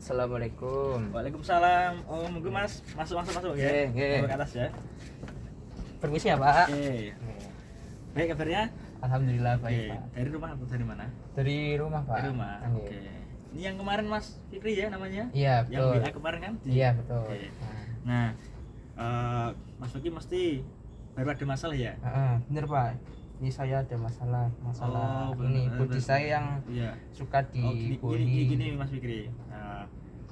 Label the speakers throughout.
Speaker 1: Assalamualaikum.
Speaker 2: Waalaikumsalam. Oh, monggo Mas, masuk ya.
Speaker 1: Nggih.
Speaker 2: Ke atas ya.
Speaker 1: Permisi ya, Pak.
Speaker 2: Oke. Baik kabarnya?
Speaker 1: Alhamdulillah
Speaker 2: Oke.
Speaker 1: baik, Pak.
Speaker 2: Dari rumah atau dari mana?
Speaker 1: Dari rumah, Pak.
Speaker 2: Dari rumah.
Speaker 1: Nggih.
Speaker 2: Oke. Ini yang kemarin Mas Fikri ya namanya?
Speaker 1: Iya,
Speaker 2: Yang
Speaker 1: betul.
Speaker 2: WA kemarin kan?
Speaker 1: Iya, betul.
Speaker 2: Oke. Nah, Mas Fikri mesti baru ada masalah ya?
Speaker 1: Bener, Pak. Ini saya ada masalah ini
Speaker 2: bener.
Speaker 1: body saya yang
Speaker 2: Iya.
Speaker 1: suka
Speaker 2: Gini Mas Fikri.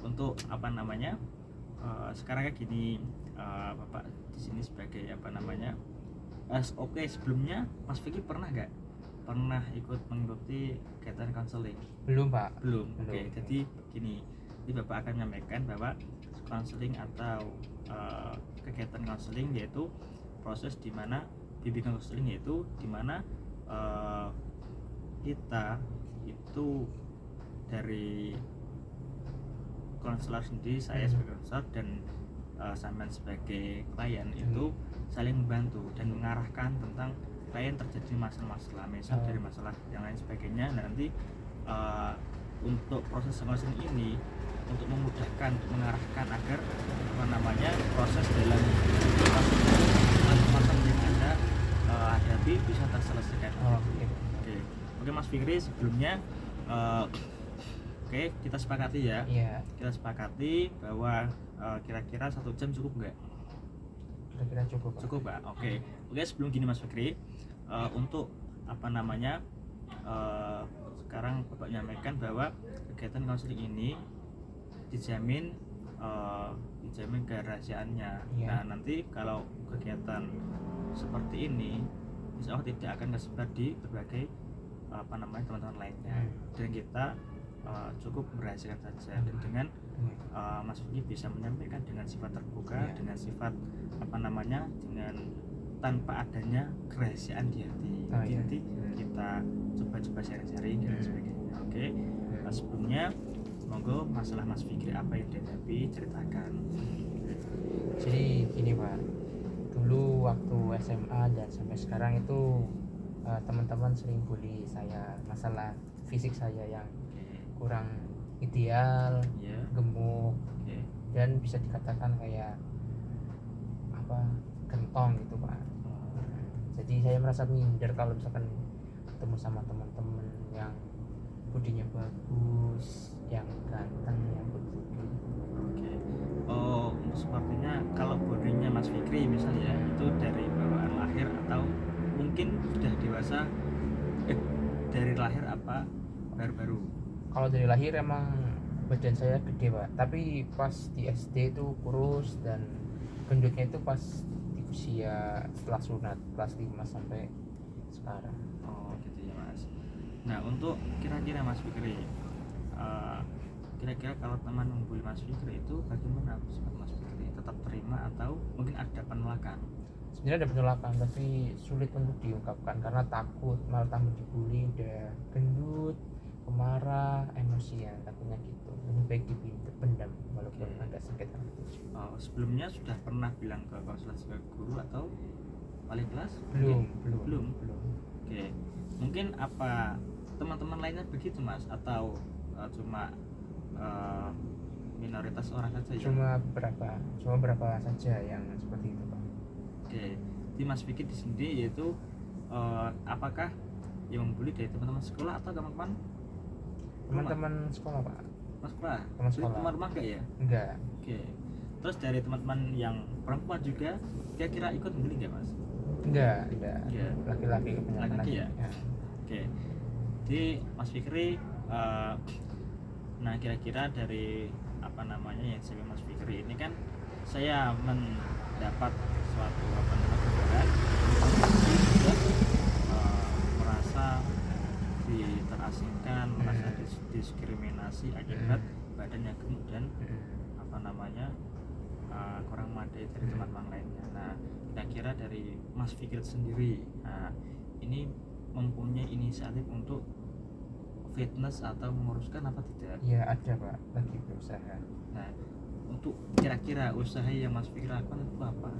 Speaker 2: Untuk apa namanya? Sekarang kayak gini, Bapak di sini sebagai apa namanya? Oke, sebelumnya Mas Fikri pernah nggak ikut mengikuti kegiatan konseling?
Speaker 1: Belum, Pak.
Speaker 2: Belum. Oke, jadi begini, ini Bapak akan menyampaikan bahwa konseling atau kegiatan konseling yaitu proses di mana bimbingan konseling yaitu di mana kita itu dari konselor sendiri, saya sebagai konselor dan sampean sebagai klien itu saling membantu dan mengarahkan tentang klien terjadi masalah-masalah, misal dari masalah yang lain sebagainya. Nah, nanti untuk proses konseling ini untuk memudahkan, untuk mengarahkan agar apa namanya proses dalam masalah yang ada hadapi bisa terselesaikan. Oke, Mas Fikri, sebelumnya oke, kita sepakati ya.
Speaker 1: Iya.
Speaker 2: Kita sepakati bahwa kira-kira 1 jam cukup nggak?
Speaker 1: Kira-kira cukup, Pak.
Speaker 2: Cukup, Pak. Oke, sebelum gini Mas Fikri, untuk apa namanya sekarang Bapak nyampaikan bahwa kegiatan konseling ini dijamin kerahasiaannya.
Speaker 1: Iya.
Speaker 2: Nah, nanti kalau kegiatan seperti ini insya Allah tidak akan tersebar di berbagai apa namanya teman-teman lainnya, dan kita cukup merahasiakan saja, dan dengan Mas Fikri bisa menyampaikan dengan sifat terbuka, dengan sifat apa namanya dengan tanpa adanya kerahasiaan di hati. Nanti kita coba sharing dan sebagainya. Oke. Sebelumnya monggo masalah Mas Fikri apa yang dihadapi, ceritakan.
Speaker 1: Jadi gini, Pak, dulu waktu SMA dan sampai sekarang itu teman-teman sering bully saya masalah fisik saya yang kurang ideal, gemuk, dan bisa dikatakan kayak apa, gentong gitu, Pak. Jadi saya merasa minder kalau misalkan ketemu sama teman-teman yang bodinya bagus, yang ganteng, yang berputih.
Speaker 2: Oh, sepertinya kalau bodinya Mas Fikri misalnya itu dari bawaan lahir atau mungkin sudah dewasa, dari lahir apa baru-baru?
Speaker 1: Kalau dari lahir emang badan saya gede, Pak, tapi pas di SD itu kurus, dan gendutnya itu pas di usia setelah sunat kelas 5 sampai sekarang.
Speaker 2: Oh gitu ya Mas. Nah, untuk kira-kira Mas Fikri, kira-kira kalau teman membuli Mas Fikri itu bagaimana sifat Mas Fikri? Tetap terima atau mungkin ada penolakan?
Speaker 1: Sebenarnya ada penolakan, tapi sulit untuk diungkapkan karena takut malah tambah dibully, udah gendut, pemarah, emosian, takutnya gitu. Lebih baik dipendam walaupun agak sakit hati.
Speaker 2: Sebelumnya sudah pernah bilang ke konselor sebagai guru atau wali kelas?
Speaker 1: Belum.
Speaker 2: Oke, mungkin apa teman-teman lainnya begitu Mas, atau cuma minoritas orang saja ya?
Speaker 1: Cuma berapa saja yang seperti itu, Pak.
Speaker 2: Oke, di Mas Fikri di sini yaitu apakah yang membuli dari teman-teman sekolah atau
Speaker 1: teman-teman sekolah, Pak.
Speaker 2: Teman sekolah. Teman rumah enggak ya?
Speaker 1: Enggak.
Speaker 2: Oke. Terus dari teman-teman yang perempuan juga kira-kira ikut membuli enggak, Mas?
Speaker 1: Enggak.
Speaker 2: Ya.
Speaker 1: Laki-laki kebanyakan.
Speaker 2: Laki ya? Oke. Jadi Mas Fikri, nah kira-kira dari apa namanya yang saya Mas Fikri ini kan saya mendapat suatu apa namanya gambaran juga merasa terasingkan, merasa diskriminasi akibat badannya gemuk dan apa namanya kurang memadai dari teman-teman lainnya. Nah, kira-kira dari Mas Fikri sendiri, ini mempunyai inisiatif untuk fitness atau menguruskan apa tidak?
Speaker 1: Ya ada, Pak, lagi berusaha.
Speaker 2: Nah, untuk kira-kira usaha yang Mas Fikri lakukan itu apa?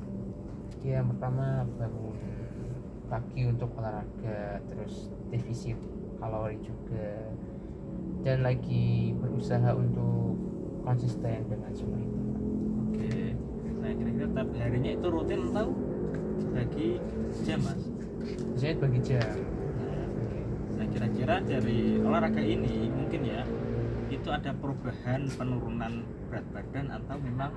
Speaker 1: Ya, yang pertama bangun pagi untuk olahraga, terus defisit kalori juga, dan lagi berusaha untuk konsisten dengan semua itu.
Speaker 2: Oke. Nah kira-kira tiap harinya itu rutin atau dibagi jam mas?
Speaker 1: Saya bagi jam.
Speaker 2: Nah kira-kira dari olahraga ini mungkin ya itu ada perubahan penurunan berat badan atau memang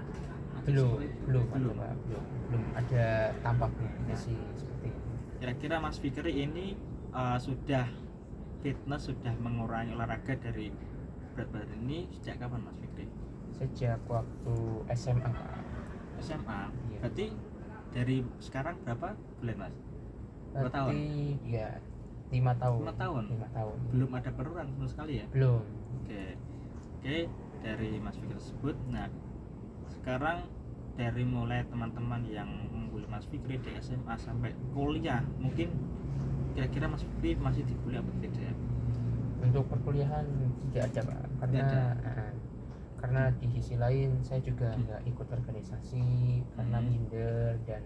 Speaker 2: ada
Speaker 1: belum
Speaker 2: seperti itu?
Speaker 1: belum
Speaker 2: Belum.
Speaker 1: ada, Pak. belum ada tampaknya masih seperti itu.
Speaker 2: Kira-kira Mas Fikri ini sudah fitness, sudah mengurangi olahraga dari berat badan ini sejak kapan Mas Fikri?
Speaker 1: Sejak waktu SMA, Pak.
Speaker 2: SMA.
Speaker 1: Iya.
Speaker 2: Berarti dari sekarang berapa bulan Mas? Berapa tahun?
Speaker 1: Berarti ya 5 tahun.
Speaker 2: 5 tahun?
Speaker 1: 5 tahun.
Speaker 2: Belum ada penurunan sama sekali ya?
Speaker 1: Belum.
Speaker 2: Oke, dari Mas Fikri tersebut. Nah sekarang dari mulai teman-teman yang membuli Mas Fikri di SMA sampai kuliah, mungkin kira-kira Mas Fikri masih dibully apa tidak ya?
Speaker 1: Untuk perkuliahan tidak ada, Pak. Karena karena di sisi lain saya juga nggak ikut organisasi karena minder dan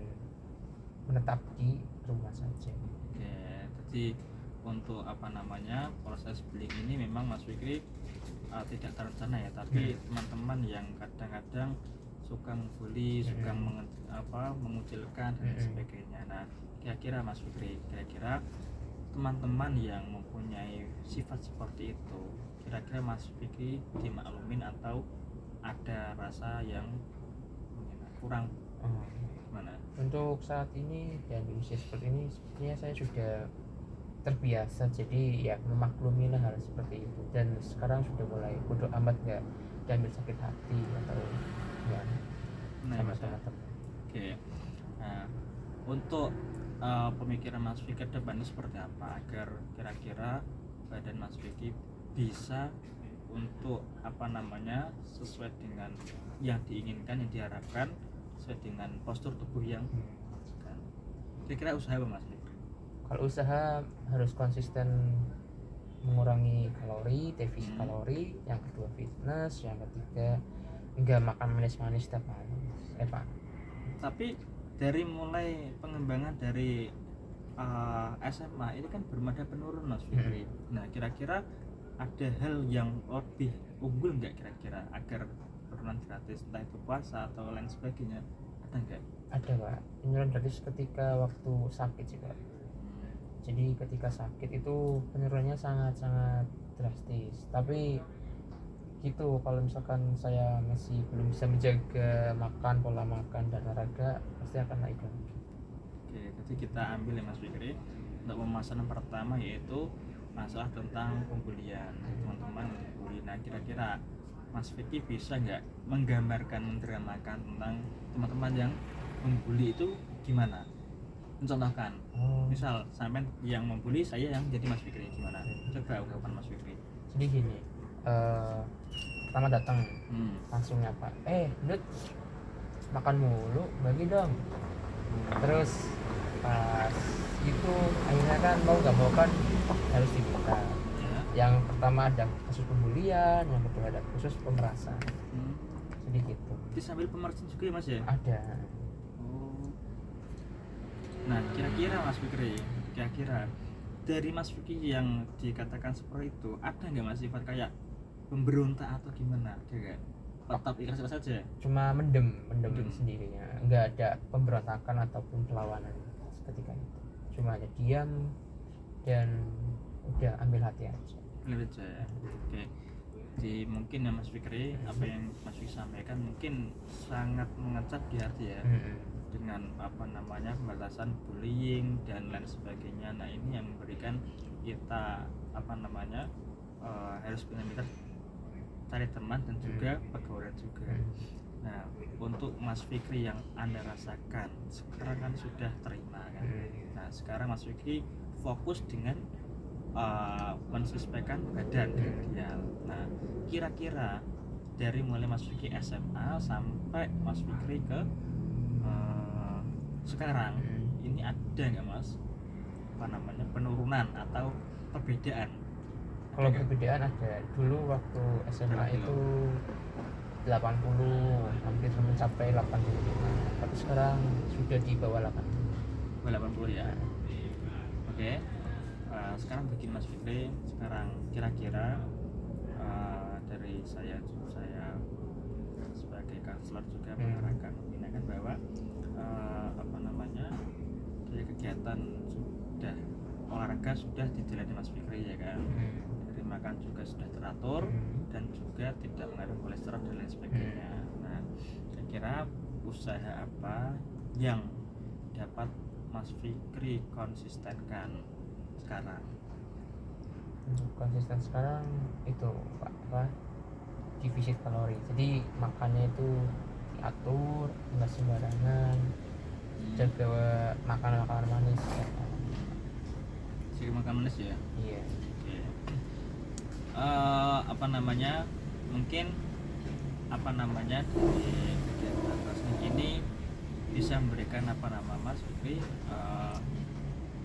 Speaker 1: menetap di rumah saja.
Speaker 2: Oke, jadi untuk apa namanya proses bullying ini memang Mas Fikri tidak terencana ya, tapi teman-teman yang kadang-kadang suka membuli, suka mengucilkan dan sebagainya. Nah, kira-kira Mas Fikri, kira-kira teman-teman yang mempunyai sifat seperti itu, kira-kira Mas Fikri dimaklumin atau ada rasa yang kurang gimana?
Speaker 1: Untuk saat ini dan di usia seperti ini sepertinya saya sudah terbiasa, jadi ya memaklumi hal seperti itu, dan sekarang sudah mulai bodo amat, nggak diambil sakit hati atau gimana sama teman-teman.
Speaker 2: Oke. Nah, untuk pemikiran Mas Fikri ke depan ini seperti apa agar kira-kira badan Mas Fikri bisa untuk apa namanya sesuai dengan yang diinginkan, yang diharapkan, sesuai dengan postur tubuh yang kira-kira usaha apa Mas Fikri?
Speaker 1: Kalau usaha harus konsisten mengurangi kalori, defisit kalori, yang kedua fitness, yang ketiga enggak makan manis-manis setiap hari. Pak.
Speaker 2: Tapi dari mulai pengembangan dari SMA ini kan belum ada penurunan Mas Fikri. Nah kira-kira ada hal yang lebih unggul nggak kira-kira agar penurunan gratis, entah itu puasa atau lain sebagainya, ada nggak?
Speaker 1: Ada, Pak. Penurunan gratis ketika waktu sakit sih, Pak. Jadi ketika sakit itu penurunannya sangat-sangat drastis. Tapi gitu, kalau misalkan saya masih belum bisa menjaga makan, pola makan dan olahraga, pasti akan naik lagi.
Speaker 2: Oke, jadi kita ambil ya Mas Fikri untuk pembahasan pertama, yaitu masalah tentang pembulian, teman-teman membuli. Nah kira-kira Mas Fikri bisa nggak menggambarkan, mendramakan tentang teman-teman yang membuli itu gimana? Mencontohkan, misal sampai yang membuli saya yang jadi Mas Fikri, gimana? Coba ungkapan Mas Fikri.
Speaker 1: Jadi gini, pertama datang langsung nyapa, Dut, makan mulu, bagi dong. Terus pas itu akhirnya kan mau gak mau kan harus dibuka. Yang pertama ada kasus pembulian, yang kedua ada kasus pemerasan. Jadi gitu.
Speaker 2: Jadi sambil pemerasan juga ya Mas ya?
Speaker 1: Ada.
Speaker 2: Nah kira-kira Mas Fikri, kira-kira dari Mas Fikri yang dikatakan seperti itu, ada nggak Mas sifat kayak pemberontak atau gimana? Ada nggak? Tetap ikhlas saja?
Speaker 1: Cuma mendem sendirinya, nggak ada pemberontakan ataupun perlawanan ketika itu. Cuma hanya diam dan udah ambil hati aja.
Speaker 2: Ambil aja ya. Oke. Jadi mungkin ya Mas Fikri, apa yang Mas Fikri sampaikan mungkin sangat mengecap di hati ya. Dengan apa namanya pembatasan bullying dan lain sebagainya. Nah ini yang memberikan kita apa namanya harus benar-benar cari teman dan juga pergaulan juga. Nah untuk Mas Fikri yang Anda rasakan sekarang kan sudah terima kan. Nah sekarang Mas Fikri fokus dengan mensuspekkan badan ideal. Nah kira-kira dari mulai Mas Fikri SMA sampai Mas Fikri ke sekarang ini ada nggak Mas apa namanya penurunan atau perbedaan?
Speaker 1: Kalau perbedaan ada. Dulu waktu SMA itu 80, hampir mencapai 85, tapi sekarang sudah di bawah 80.
Speaker 2: 80 ya. Oke. Sekarang bikin Mas Fikri sekarang kira-kira dari saya konselor juga
Speaker 1: Hmm.
Speaker 2: mengarahkan membinakan bahwa apa namanya dari kegiatan sudah olahraga sudah dijalani Mas Fikri ya kan, dari makan juga sudah teratur dan juga tidak mengandung kolesterol dan lain sebagainya. Nah, saya kira usaha apa yang dapat Mas Fikri konsistenkan sekarang?
Speaker 1: Konsisten sekarang itu apa, defisit kalori, jadi makannya itu diatur, nggak sembarangan, jaga makanan manis ya.
Speaker 2: Sering makan manis ya.
Speaker 1: Iya.
Speaker 2: Oke. Apa namanya, mungkin apa namanya di kegiatan Tasning ini bisa memberikan apa nama Mas Fikri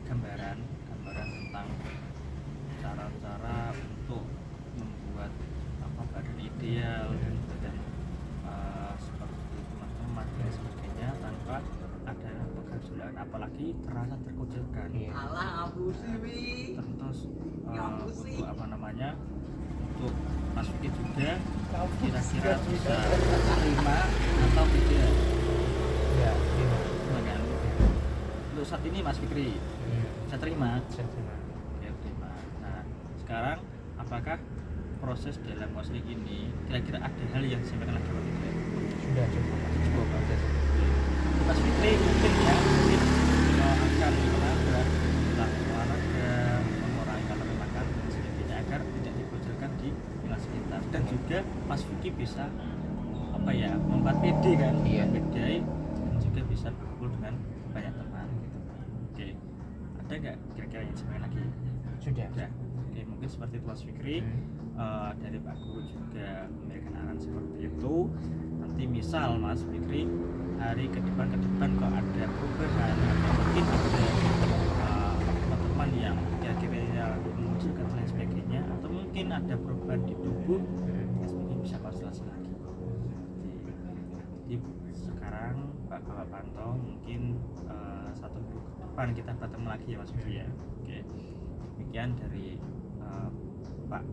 Speaker 2: gambaran tentang cara-cara untuk membuat apa badan ideal dan badan seperti teman-teman dan sebagainya tanpa ada kesulitan, apalagi terasa terkucilkan.
Speaker 1: Iya.
Speaker 2: Terus untuk apa namanya, untuk Mas Fikri juga kira-kira bisa terima atau tidak
Speaker 1: Iya, iya.
Speaker 2: ya kan? Untuk saat ini Mas Fikri bisa terima.
Speaker 1: Saya terima.
Speaker 2: Ya, terima. Nah, sekarang apakah proses dalam konseling ini kira-kira ada hal yang disampaikan lagi atau tidak?
Speaker 1: Sudah cukup.
Speaker 2: Cukup proses. Mas Fikri mungkin akan menambah olahraga, mengurangi kalori makan dan sebagainya agar tidak dikucilkan di lingkungan sekitar, dan juga Mas Fikri bisa apa ya, membuat PD kan,
Speaker 1: Iya.
Speaker 2: bedai, dan juga bisa berkumpul dengan banyak teman gitu. Oke, ada nggak kira-kira yang disampaikan lagi?
Speaker 1: Sudah.
Speaker 2: Ya, oke, mungkin seperti itu Mas Fikri. Dari Pak Guru juga memberikan arahan seperti itu. Nanti misal Mas Fikri hari ke depan kok ada perubahan atau mungkin ada teman-teman yang kira-kira mengusulkan lain sebagainya, atau mungkin ada perubahan di tubuh Mas Fikri bisa konsultasi lagi. Jadi sekarang Pak Bapak pantau, mungkin 1 minggu ke depan kita bertemu lagi ya Mas Fikri ya. Oke, demikian dari Pak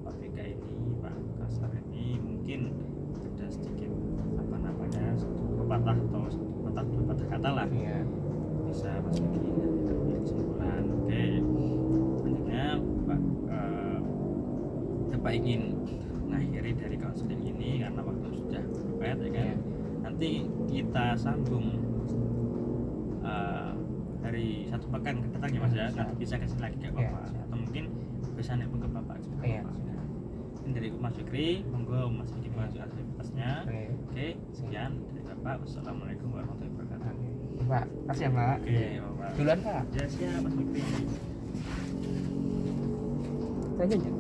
Speaker 2: BK ini, Pak Kasar ini, mungkin ada sedikit apa namanya, patah dua patah kata lah,
Speaker 1: Iya.
Speaker 2: bisa Mas Fikri ambil kesimpulan. Oke, selanjutnya Bapak ingin mengakhiri dari konseling ini karena waktu sudah mepet ya kan.
Speaker 1: Iya.
Speaker 2: Nanti kita sambung dari 1 pekan ke depan ya Mas ya. Nanti bisa kasih lagi ke Bapak,
Speaker 1: Iya.
Speaker 2: atau mungkin bisa nelpon ke Bapak juga.
Speaker 1: Iya.
Speaker 2: Ini dari Mas Fikri, monggo Mas Fikri mengajukan aktivitasnya.
Speaker 1: Oke.
Speaker 2: Oke, sekian dari Bapak. Wassalamualaikum warahmatullahi wabarakatuh.
Speaker 1: Pak, kasih ya Pak.
Speaker 2: Oke, Bapak.
Speaker 1: Duluan Pak.
Speaker 2: Ya siap Mas Fikri.
Speaker 1: Tanya aja.